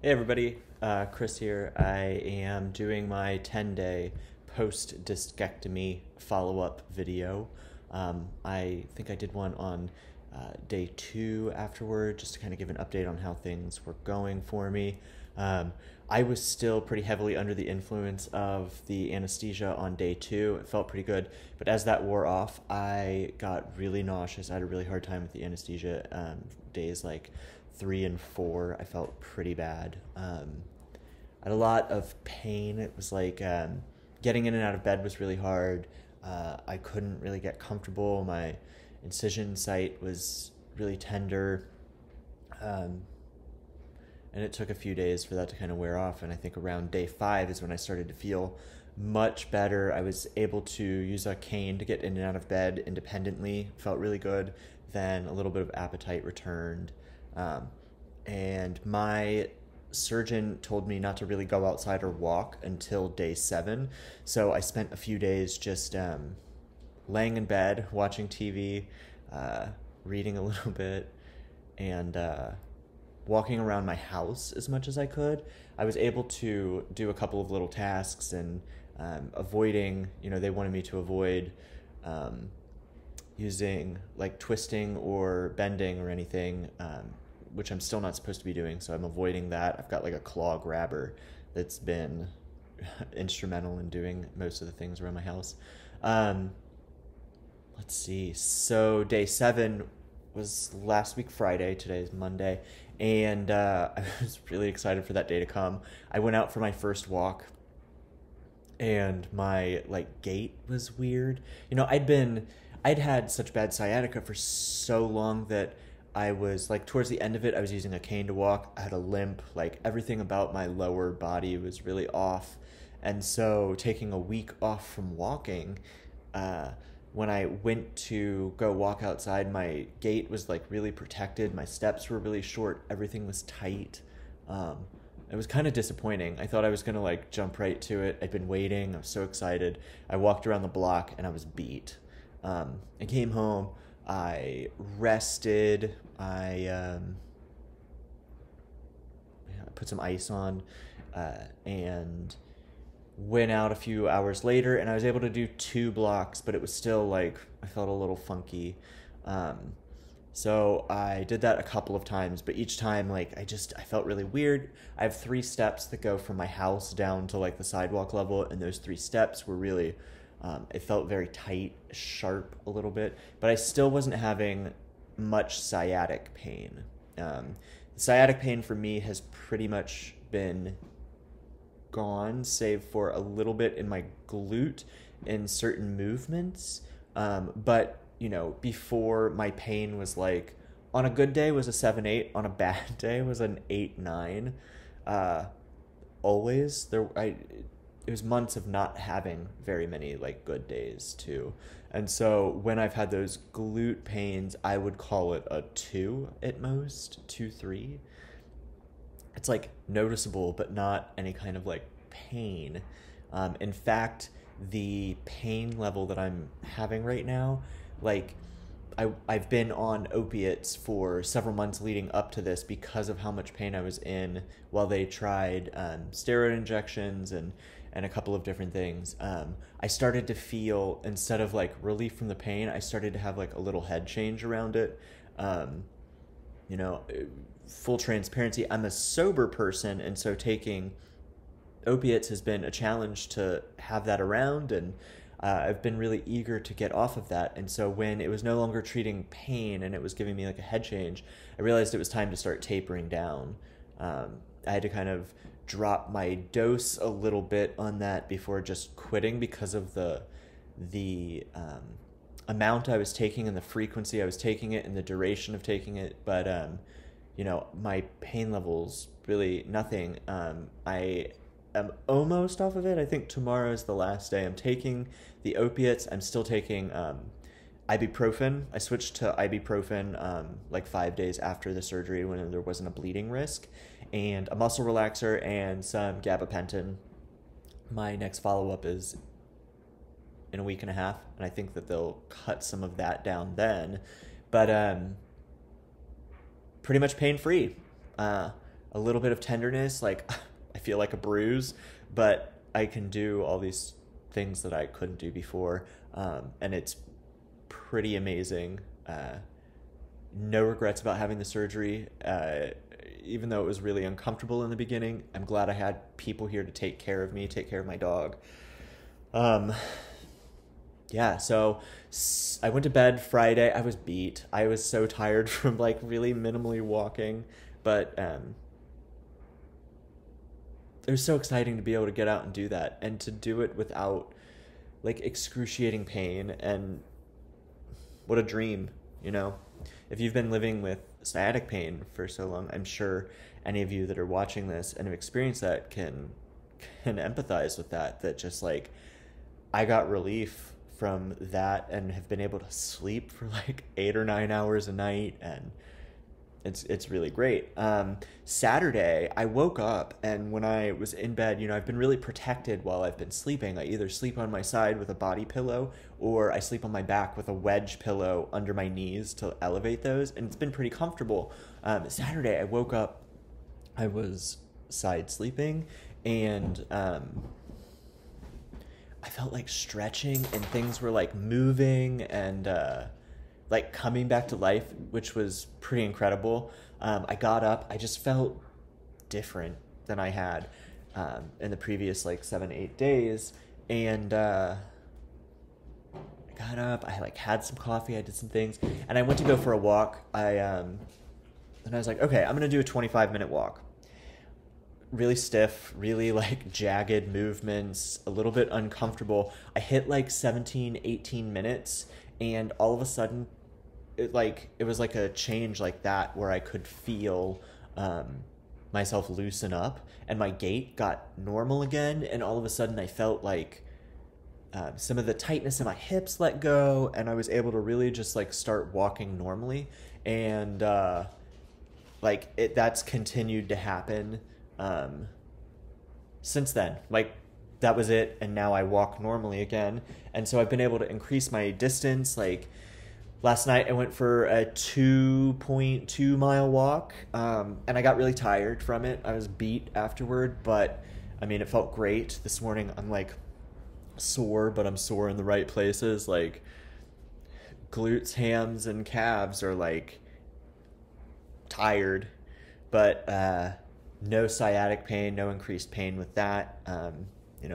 Hey everybody, Chris here. I am doing my 10-day post-discectomy follow-up video. I think I did one on day 2 afterward, just to kind of give an update on how things were going for me. I was still pretty heavily under the influence of the anesthesia on day 2. It felt pretty good, but as that wore off, I got really nauseous. I had a really hard time with the anesthesia. Days like 3 and 4, I felt pretty bad. I had a lot of pain. It was like getting in and out of bed was really hard. I couldn't really get comfortable. My incision site was really tender. And it took a few days for that to kind of wear off. And I think around day 5 is when I started to feel much better. I was able to use a cane to get in and out of bed independently. Felt really good. Then a little bit of appetite returned. And my surgeon told me not to really go outside or walk until day 7. So I spent a few days just laying in bed, watching TV, reading a little bit, and walking around my house as much as I could. I was able to do a couple of little tasks and avoiding, they wanted me to avoid using like twisting or bending or anything, which I'm still not supposed to be doing, so I'm avoiding that. I've got like a claw grabber that's been instrumental in doing most of the things around my house. Let's see. So day 7 was last week Friday. Today is Monday, and I was really excited for that day to come. I went out for my first walk, and my like gait was weird. I'd had such bad sciatica for so long that I was like towards the end of it, I was using a cane to walk. I had a limp. Like everything about my lower body was really off, and so taking a week off from walking, when I went to go walk outside, my gait was like really protected. My steps were really short. Everything was tight. It was kind of disappointing. I thought I was gonna like jump right to it. I'd been waiting. I was so excited. I walked around the block and I was beat. I came home. I rested. I put some ice on, and went out a few hours later, and I was able to do 2 blocks, but it was still like I felt a little funky. So I did that a couple of times, but each time like I felt really weird. I have 3 steps that go from my house down to like the sidewalk level, and those 3 steps were really it felt very tight, sharp a little bit, but I still wasn't having much sciatic pain. Sciatic pain for me has pretty much been gone, save for a little bit in my glute in certain movements. But before, my pain was like, on a good day was a 7-8, on a bad day was an 8-9. Always it was months of not having very many like good days too. And so when I've had those glute pains, I would call it a 2 at most, 2-3. It's like noticeable, but not any kind of like pain. In fact, the pain level that I'm having right now, like I've been on opiates for several months leading up to this because of how much pain I was in while they tried steroid injections and a couple of different things. I started to feel, instead of like relief from the pain, I started to have like a little head change around it. Full transparency, I'm a sober person, and so taking opiates has been a challenge to have that around, and I've been really eager to get off of that. And so when it was no longer treating pain and it was giving me like a head change, I realized it was time to start tapering down. I had to kind of drop my dose a little bit on that before just quitting, because of the amount I was taking and the frequency I was taking it and the duration of taking it. But my pain levels really nothing. I am almost off of it. I think tomorrow is the last day I'm taking the opiates. I'm still taking ibuprofen. I switched to ibuprofen like 5 days after the surgery when there wasn't a bleeding risk, and a muscle relaxer and some gabapentin. My next follow-up is in a week and a half, and I think that they'll cut some of that down then. But pretty much pain-free. a little bit of tenderness, like I feel like a bruise, but I can do all these things that I couldn't do before, and it's pretty amazing. No regrets about having the surgery. Even though it was really uncomfortable in the beginning, I'm glad I had people here to take care of me, take care of my dog. Yeah, so I went to bed Friday. I was beat. I was so tired from like really minimally walking, but it was so exciting to be able to get out and do that and to do it without like excruciating pain. And what a dream, you know? If you've been living with sciatic pain for so long, I'm sure any of you that are watching this and have experienced that can empathize with that just like I got relief from that and have been able to sleep for like 8 or 9 hours a night, and it's really great. Saturday, I woke up, and when I was in bed, I've been really protected while I've been sleeping. I either sleep on my side with a body pillow, or I sleep on my back with a wedge pillow under my knees to elevate those, and it's been pretty comfortable. Saturday, I woke up, I was side sleeping, and I felt like stretching, and things were like moving and like coming back to life, which was pretty incredible. I got up, I just felt different than I had in the previous like 7-8 days, and I got up, I like had some coffee, I did some things, and I went to go for a walk. And I was like, okay, I'm gonna do a 25-minute walk. Really stiff, really like jagged movements, a little bit uncomfortable. I hit like 17, 18 minutes, and all of a sudden it was like a change like that where I could feel myself loosen up, and my gait got normal again, and all of a sudden I felt like some of the tightness in my hips let go, and I was able to really just like start walking normally. And that's continued to happen since then. Like, that was it, and now I walk normally again. And so I've been able to increase my distance. Like, last night I went for a 2.2 mile walk, and I got really tired from it. I was beat afterward, but I mean, it felt great. This morning I'm like sore, but I'm sore in the right places. Like, glutes, hams, and calves are like tired, but no sciatic pain, no increased pain with that.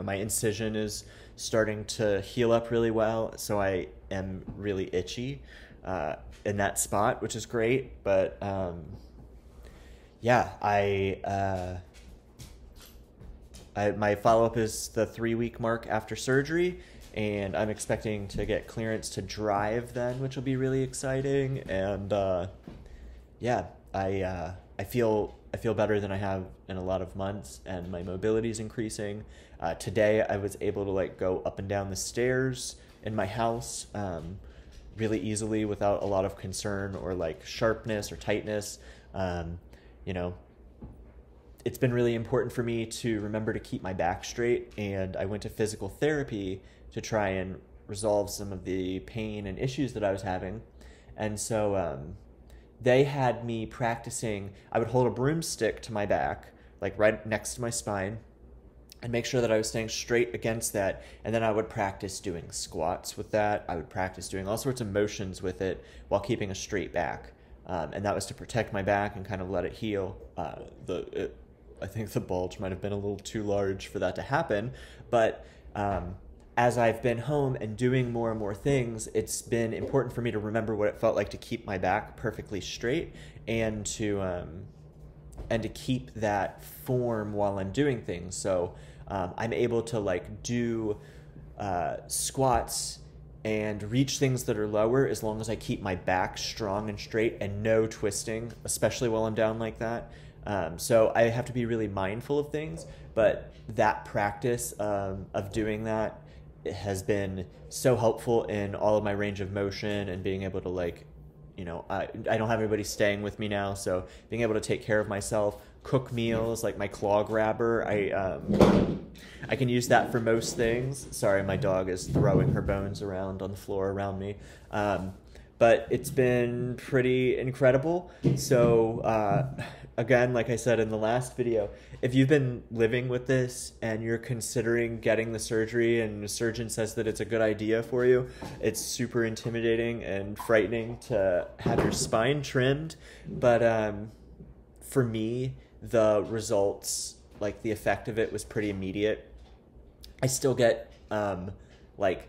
My incision is starting to heal up really well, so I am really itchy in that spot, which is great. But my follow-up is the 3-week mark after surgery, and I'm expecting to get clearance to drive then, which will be really exciting. And I feel better than I have in a lot of months, and my mobility is increasing. Today I was able to like go up and down the stairs in my house really easily without a lot of concern or like sharpness or tightness. It's been really important for me to remember to keep my back straight, and I went to physical therapy to try and resolve some of the pain and issues that I was having. And so they had me practicing. I would hold a broomstick to my back, like right next to my spine, and make sure that I was staying straight against that. And then I would practice doing squats with that. I would practice doing all sorts of motions with it while keeping a straight back. And that was to protect my back and kind of let it heal. I think the bulge might have been a little too large for that to happen. But as I've been home and doing more and more things, it's been important for me to remember what it felt like to keep my back perfectly straight, and to keep that form while I'm doing things. So I'm able to like do squats and reach things that are lower as long as I keep my back strong and straight and no twisting, especially while I'm down like that. So I have to be really mindful of things, but that practice of doing that has been so helpful in all of my range of motion and being able to like, I don't have anybody staying with me now, so being able to take care of myself, cook meals, like my claw grabber, I can use that for most things. Sorry, my dog is throwing her bones around on the floor around me. But it's been pretty incredible. So again, like I said in the last video, if you've been living with this and you're considering getting the surgery and the surgeon says that it's a good idea for you, it's super intimidating and frightening to have your spine trimmed. But for me, the results, like the effect of it was pretty immediate. I still get like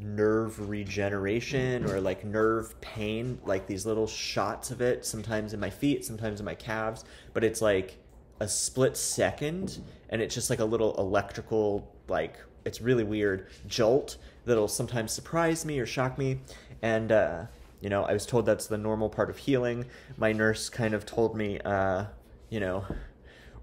nerve regeneration or like nerve pain, like these little shots of it, sometimes in my feet, sometimes in my calves, but it's like a split second, and it's just like a little electrical, like, it's really weird jolt that'll sometimes surprise me or shock me. And you know, I was told that's the normal part of healing. My nurse kind of told me, you know,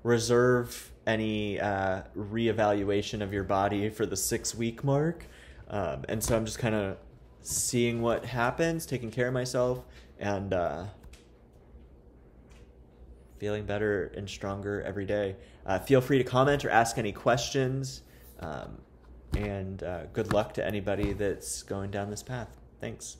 reserve any reevaluation of your body for the 6-week mark. And so I'm just kind of seeing what happens, taking care of myself, and feeling better and stronger every day. Feel free to comment or ask any questions, and good luck to anybody that's going down this path. Thanks.